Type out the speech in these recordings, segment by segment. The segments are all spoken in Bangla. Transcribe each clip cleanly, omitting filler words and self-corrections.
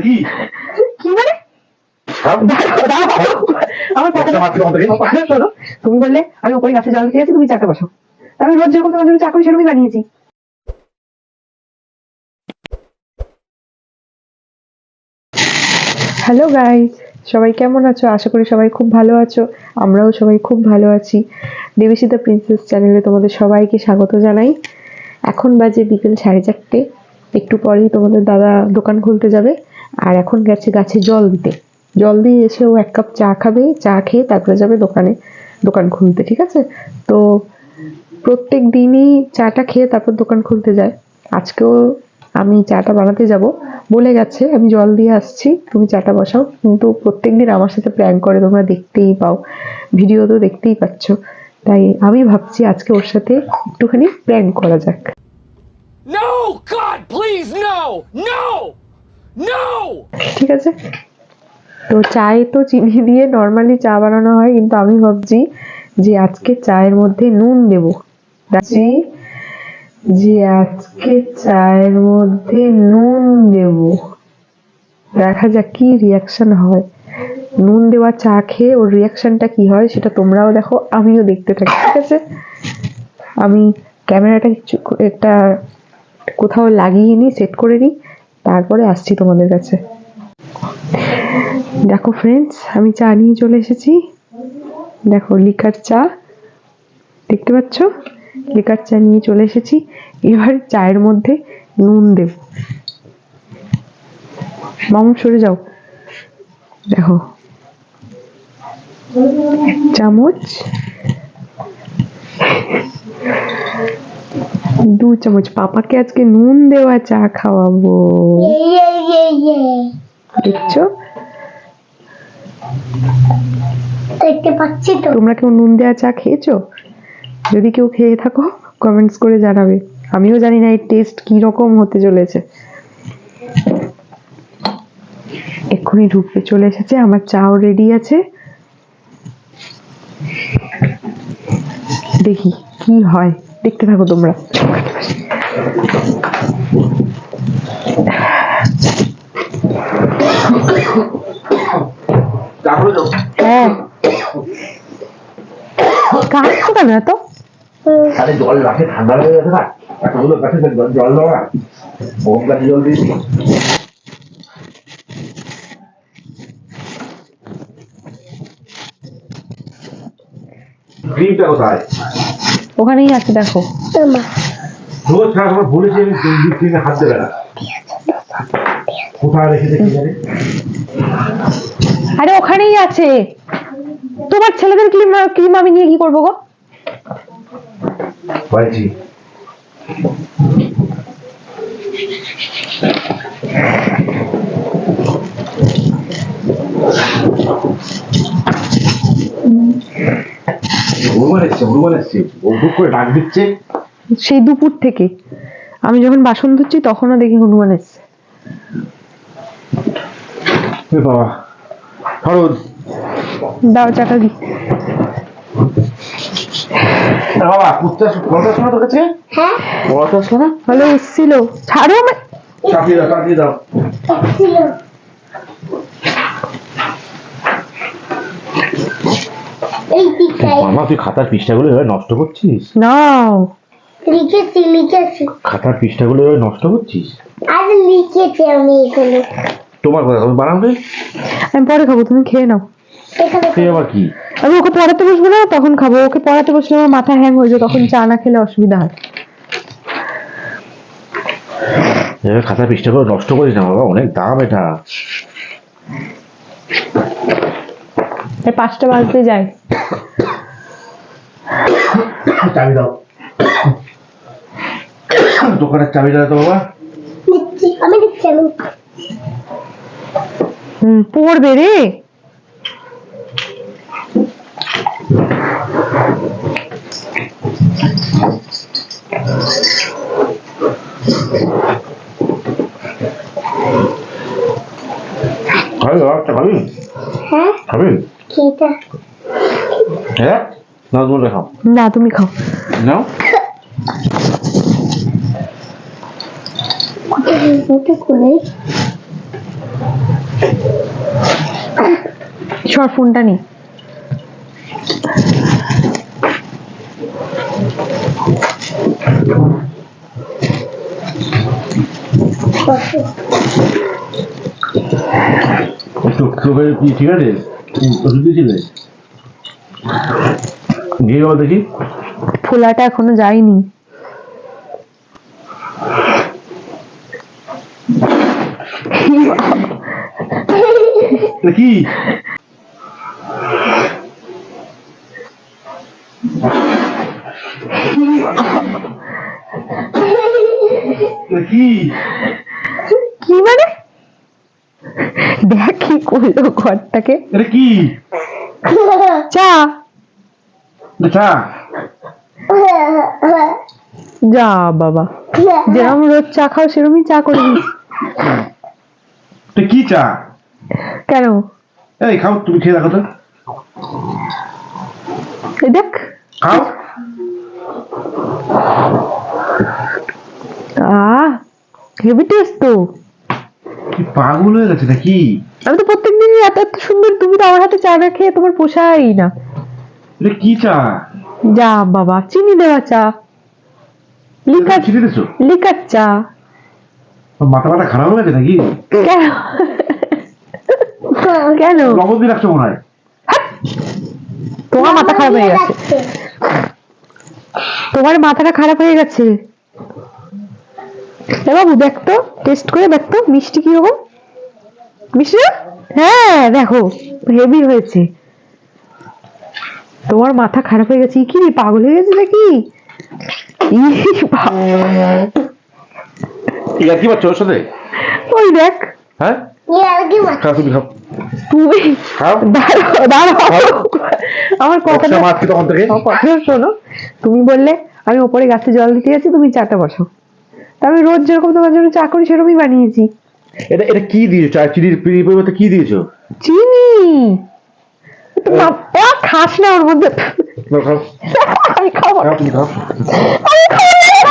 কি মানে তুমি বললে আমি ওপরে গাছে জল খেয়েছি, তুমি চাটা বসাও। আমি রোজ যখন তোমার জন্য চা করি সেরকমই বানিয়েছি। হ্যালো গাইস, সবাই কেমন আছো? আশা করি সবাই খুব ভালো আছো। আমরাও সবাই খুব ভালো আছি। দেবীসী দ্য প্রিন্সেস চ্যানেলে তোমাদের সবাইকে স্বাগত জানাই। এখন বাজে বিকেল 4:30। একটু পরেই তোমাদের দাদা দোকান খুলতে যাবে, আর এখন গেছে গাছে জল দিতে। জল দিয়ে এসে ও 1 কাপ চা খাবে, চা খেয়ে তারপরে যাবে দোকান খুলতে। ঠিক আছে? তো প্রত্যেক দিনই চাটা খেয়ে তারপর দোকান খুলতে যায়। আজকেও আমি চাটা বানাতে যাব, বলে গেছে আমি জল দিয়ে আসছি, তুমি চাটা বসাও। কিন্তু প্রত্যেকদিন আমার সাথে প্র্যাঙ্ক করে, তোমরা দেখতেই পাও, ভিডিও তো দেখতেই পাচ্ছ। তাই আমি ভাবছি আজকে ওর সাথে একটুখানি প্র্যাঙ্ক করা যাক। No, God, please, no, no, no. ঠিক আছে? তো চায়ে তো চিনি দিয়ে নর্মালি চা বানানো হয়, কিন্তু আমি ভাবছি যে আজকে চায়ের মধ্যে নুন দেবো। দেখা যাক কি রিয়াকশন হয়। নুন দেওয়া চা খেয়ে ওর রিয়াকশনটা কি হয় সেটা তোমরাও দেখো, আমিও দেখতে থাকি। ঠিক আছে? আমি ক্যামেরাটা একটা কোথাও লাগিয়ে নিই, সেট করে নিই, তারপরে আসছি তোমাদের কাছে। দেখো ফ্রেন্ডস, আমি চা নিয়ে চলে এসেছি। দেখো লিকার চা, দেখতে পাচ্ছ? লিকার চা নিয়ে চলে এসেছি। এবার চায়ের মধ্যে নুন দেব। মামু সরে যাও। দেখো 1 চামচ, 2 চামচ। পাপাকে আজকে নুন দেওয়া চা খাওয়াবো, দেখছো? দেখতে পাচ্ছি তো। তোমরা কেউ নুন দেওয়া চা খেয়েছো? যদি কেউ খেয়ে থাকো কমেন্টস করে জানাবে। আমিও জানি না এর টেস্ট কি রকম হতে চলেছে। এক্ষুনি ঢুকতে চলে এসেছে, আমার চাও রেডি আছে। দেখি কি হয়, দেখতে থাকো তোমরা। হ্যাঁ, কাটছো কেন এত? আরে জল রাখে, ঠান্ডা হয়ে গেছে না, এতগুলো গাছে জল দেওয়া, ওম গাছে জল দিয়েছি। ক্রিমটা কোথায়? ওখানেই আছে, দেখো। রোজ খাওয়ার সময় বলেছি আমি ক্রিমে হাত দেবে না। কোথায় রেখে দেখি জানি। আরে ওখানেই আছে। তোমার ছেলেদের ক্রিম আমি নিয়ে কি করবো গো? পাইছি। ডাক দিচ্ছে সেই দুপুর থেকে। আমি যখন বাসন ধুচ্ছি তখনও দেখি হনুমান এসছে। বাবা দাও চাটা দি। বাবা পড়াশোনা তো কাছে। হ্যাঁ, পড়াশোনা ভালো এসছিল। ছাড়ো আমায়। চাপিয়ে দাও। মামা, তুই খাতার পৃষ্ঠাগুলো এভাবে নষ্ট করছিস? নাও। লিখেছি। খাতার পৃষ্ঠাগুলো এভাবে নষ্ট করছিস? আর লিখেছি আমি এগুলো। তোমার কথা, তুমি বানাবে। আমি পরে খাবো, তুমি খেয়ে নাও। তুই আবার কি? আমি ওকে পড়াতে বসবো না, তখন খাবো। ওকে পড়াতে বসলে আমার মাথা হ্যাং হয়ে যায়, তখন চা না খেলে অসুবিধা হয়। খাতার পৃষ্ঠাগুলো নষ্ট করিস না বাবা, অনেক দাম এটা। 5টা বাজতে যায়। চাবি দাও, দোকানের চাবিটা দাও তো বাবা। আমি দিচ্ছি। পড়বে রে। হ্যাঁ, খাবি? খেতে। হ্যাঁ, না তুমি খাও। না তুমি খাও। নাও। সর ফোনটা নি। তোকে কি ঠিক আছে? ওষুধ দিয়েছিলে? গিয়ে বল দেখি। ফোলাটা এখনো যায়নি। কি কি কি মানে দেখ কি করলো ঘরটাকে। এটা কি? চা। চা? যা বাবা, যেরকম রোজ চা খাও সেরকমই চা করে দিস। এটা কি চা? কেন? এই খাও, তুমি খেয়ে দেখো তো। এই দেখ খাও। হেভি টেস্ট তো। কি পাগল হয়ে গেছে নাকি? আমি তো প্রত্যেকদিন এত এত সুন্দর, তুমি তো আমার হাতে চা না খেয়ে তোমার পোষাই না। এটা কি চা? যা বাবা, চিনি দেওয়া চা, লিকার চিনি দিছো? লিকার চা। মাথা মাথা খারাপ হয়ে গেছে নাকি? কেন? কেন? লবণ দিয়ে রাখছো মনে হয়। তোমার মাথা খারাপ হয়ে গেছে, তোমার মাথাটা খারাপ হয়ে গেছে। এ বাবু দেখ তো, টেস্ট করে দেখ তো মিষ্টি কিরকম। মিষ্টি না? হ্যাঁ দেখো হেভি হয়েছে। তোমার মাথা খারাপ হয়ে গেছে কি রে, পাগল হয়ে গেছে নাকি? কি বাচ্চা ওর সাথে? ওই দেখ। হ্যাঁ খাও, তুমি খাও। তুমি খাও। দাঁড়াও দাঁড়াও, আমার কথাটা মাছ কি তখন থেকে? কথা শোনো। তুমি বললে আমি ওপরে গাছে জল দিতে যাচ্ছি, তুমি চাটা বসো। তা আমি রোজ যেরকম তোমার জন্য চা করি সেরকমই বানিয়েছি। এটা এটা কি দিয়েছো? চা চিনির পরিবর্তে কি দিয়েছো? চিনি। খাস না ওর মধ্যে। খাও আমি খাবো না। খাও, তুমি খাও। আমি খাবো না।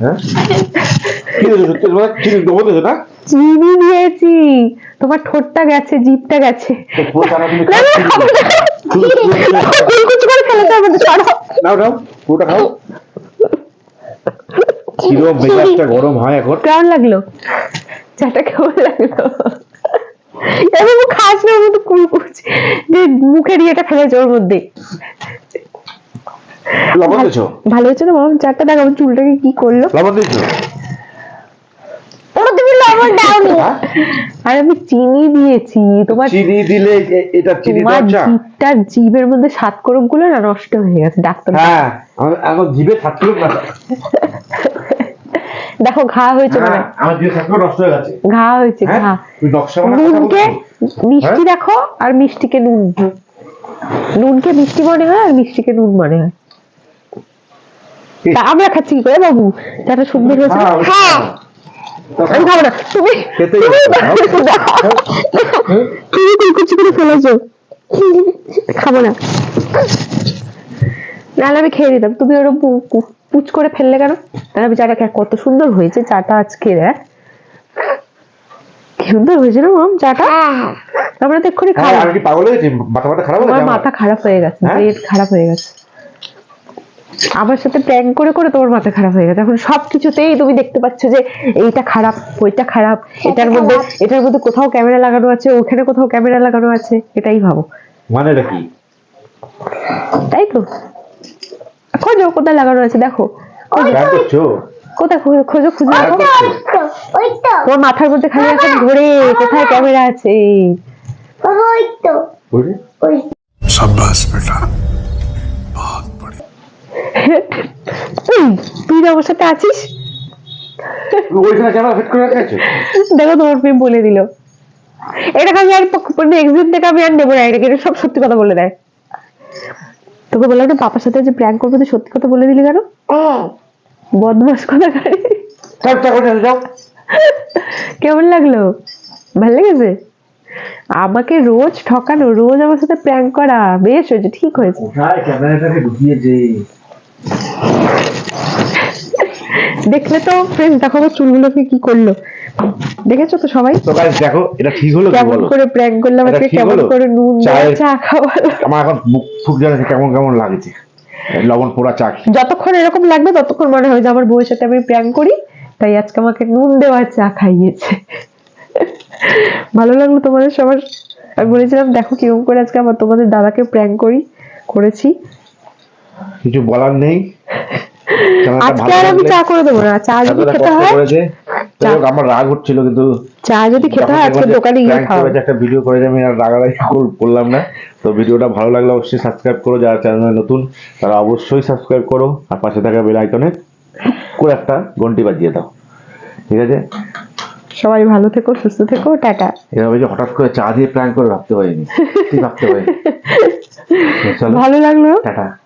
হ্যাঁ কি দিয়েছো? চিনি দেবো দিয়েছো না? চিনি দিয়েছি, তোমার ঠোঁটটা গেছে, জিভটা গেছে। নাও নাও, পুরোটা খাও। কিরম মেজাজটা গরম হয় এখন। কেমন লাগলো চাটা, কেমন লাগলো? এবার খাস না, ওর মধ্যে কুলকুচ যে মুখের ইয়েটা ফেলেছে ওর মধ্যে। লবণ দিয়েছো? ভালো হয়েছে না মাম চাটা? দেখ আমার চুলটাকে কি করলো। লবণ দিয়েছো? তুমি লবণ দাওনি। আর আমি চিনি দিয়েছি। তোমার চিনি দিলে এটা চিনি তোমার দেওয়া চা? জিভটার, জিভের মধ্যে স্বাদকরক গুলো না নষ্ট হয়ে গেছে, ডাক্তার। হ্যাঁ আমার জিভে থাকলো না। দেখো ঘা হয়েছে মানে, আমার জিভে থাকলো নষ্ট হয়ে গেছে। ঘা হয়েছে ঘা। তুই নকশা বানা কথা নুনকে বলছিস? মিষ্টি দেখো আর মিষ্টিকে নুন, নুনকে মিষ্টি মনে হয় আর মিষ্টিকে নুন মনে হয়। তা আমরা খাচ্ছি কি করে বাবু? চাটা সুন্দর হয়েছে না? হ্যাঁ আমি খাবো না। তুমি খেতেই তুমি হবে। তুমি কুলকুচি করে ফেলেছো, খাবো না। নাহলে আমি খেয়ে দিতাম, তুমি ওরকম পুচ করে ফেললে কেন? তাহলে আমি চাটা কত সুন্দর হয়েছে চাটা আজকে। দেখ কি সুন্দর হয়েছে না মাম চাটা। আমরা তো এক্ষুনি খাবো। আমি কি পাগল হয়েছি? মাথা মাথা খারাপ হয়ে তোমার গেছে? মাথা খারাপ হয়ে গেছে, পেট খারাপ হয়ে গেছে। আমার সাথে প্র্যাঙ্ক করে করে তোমার মাথা খারাপ হয়ে গেছে। এখন সবকিছুতেই তুমি দেখতে পাচ্ছ যে এইটা খারাপ, ওইটা খারাপ, এটার মধ্যে কোথাও ক্যামেরা লাগানো আছে, ওখানে কোথাও ক্যামেরা লাগানো আছে, এটাই ভাবো। মানেটা কি? তাই তো, খোঁজো কোথায় লাগানো আছে, দেখো কোথায় খোঁজো, খুঁজে দেখো। ওই তো তোমার মাথার মধ্যে খালি এখন ঘোরে কোথায় ক্যামেরা আছে। বাবা, ওই তো ওই शाबाश बेटा बहुत बढ़िया। তুই আমার সাথে আছিস, ওইখানে ক্যামেরা ফিট করে রাখা আছে? দেখো তোমার প্রেম বলে দিল। এটাকে আমি আর এক্সিট থেকে আমি আর নেবো না, এটাকে এটা সব সত্যি কথা বলে দেয়। তোকে বললাম না পাপার সাথে যে প্র্যাঙ্ক করবে, তুই সত্যি কথা বলে দিলি কেন? বদমাস কথা। যাও। কেমন লাগলো? ভালো লেগেছে? আমাকে রোজ ঠকানো, রোজ আমার সাথে প্র্যাঙ্ক করা, বেশ হয়েছে, ঠিক হয়েছে। কোথায় ক্যামেরাটাকে ঢুকিয়েছে? দেখলে তো ফ্রেন্ড, দেখো আমার চুলগুলোকে কি করলো, দেখেছো তো সবাই তো গাইস দেখো এটা ঠিক হলো কি কেমন বলো? করে প্র্যাঙ্ক করলাম, এটা আজকে ঠিক কেমন হলো? করে নুন দিয়ে চায়ের- চা খাওয়ালো। আমার এখন মুখ ফুক জানাচ্ছে কেমন কেমন লাগছে, লবণ পোড়া চা খেয়ে। যতক্ষণ এরকম লাগবে ততক্ষণ মনে হয় যে আমার বউয়ের সাথে আমি প্র্যাঙ্ক করি, তাই আজকে আমাকে নুন দেওয়া চা খাইয়েছে। ভালো লাগলো তোমাদের সবার। আমি বলেছিলাম দেখো কিরকম করে আজকে আমার তোমাদের দাদাকে প্র্যাঙ্ক করেছি। কিছু বলার নেই। চ্যানেলটা আজকে ভালো আর আমি লাগলে- চা করে দেবো না, চা যদি এতটা খেতে কষ্ট হয়, করেছে। যাই হোক, আমার রাগ হচ্ছিল কিন্তু চা যদি খেতে হয় আজকে দোকানে গিয়ে খাও। একটা ভিডিও করে আমি আর রাগারাগি করলাম না। তো ভিডিওটা ভালো লাগলে অবশ্যই সাবস্ক্রাইব করো, যারা চ্যানেলে নতুন তারা অবশ্যই সাবস্ক্রাইব করো, আর পাশে থাকা বেল আইকনে করে একটা ঘন্টি বাজিয়ে দাও, ঠিক আছে? সবাই ভালো থেকো, সুস্থ থেকো, টাটা। এভাবে যে হঠাৎ করে চা দিয়ে প্র্যাঙ্ক করে ভাবতে পারিনি, ঠিক ভাবতে পারিনি। চলো ভালো লাগলো। টাটা।